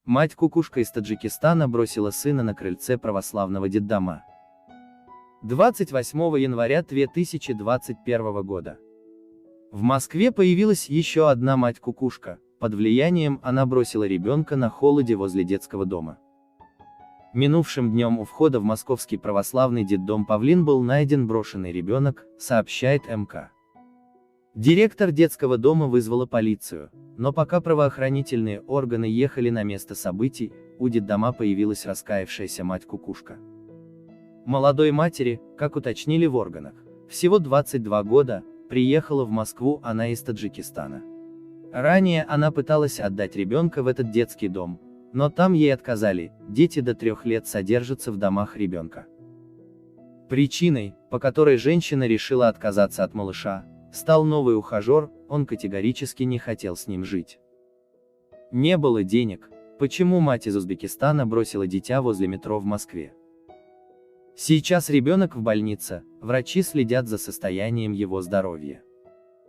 Мать-кукушка из Таджикистана бросила сына на крыльце православного детдома. 28 января 2021 года. В Москве появилась еще одна мать-кукушка. Под влиянием она бросила ребенка на холоде возле детского дома. Минувшим днем у входа в московский православный детдом Павлин был найден брошенный ребенок, сообщает МК. Директор детского дома вызвала полицию, но пока правоохранительные органы ехали на место событий, у детдома появилась раскаявшаяся мать-кукушка. Молодой матери, как уточнили в органах, всего 22 года, приехала в Москву она из Таджикистана. Ранее она пыталась отдать ребенка в этот детский дом, но там ей отказали, дети до 3 лет содержатся в домах ребенка. Причиной, по которой женщина решила отказаться от малыша, стал новый ухажер, он категорически не хотел с ним жить. Не было денег. Почему мать из Узбекистана бросила дитя возле метро в Москве? Сейчас ребенок в больнице, врачи следят за состоянием его здоровья.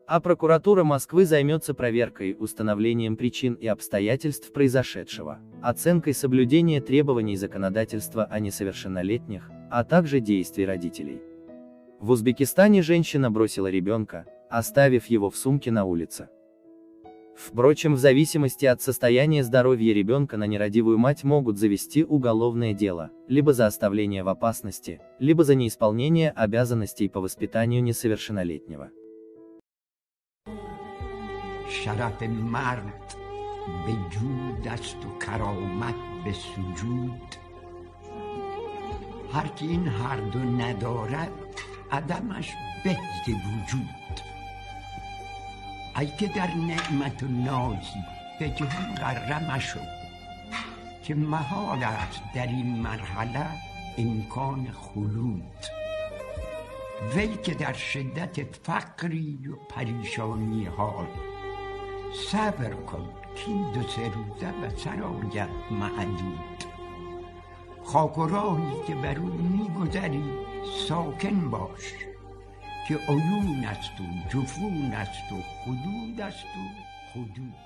А прокуратура Москвы займется проверкой, установлением причин и обстоятельств произошедшего, оценкой соблюдения требований законодательства о несовершеннолетних, а также действий родителей. В Узбекистане женщина бросила ребенка, оставив его в сумке на улице. Впрочем, в зависимости от состояния здоровья ребенка на нерадивую мать могут завести уголовное дело, либо за оставление в опасности, либо за неисполнение обязанностей по воспитанию несовершеннолетнего. شرف مرد به جود است و کرامت به سجود هر کی این هر دو ندارد عدمش به ز وجود ای که در نعمت و نازی به جهان غره مشو که محال است در این مرحله امکان خلود وی که در شدت فقری و پریشانی حال صبر کن کین 2-3 روزه و سر آید معدود خاک و راهی که بر او میگذری ساکن باش که عیون است و جفون است و خدود است و حدود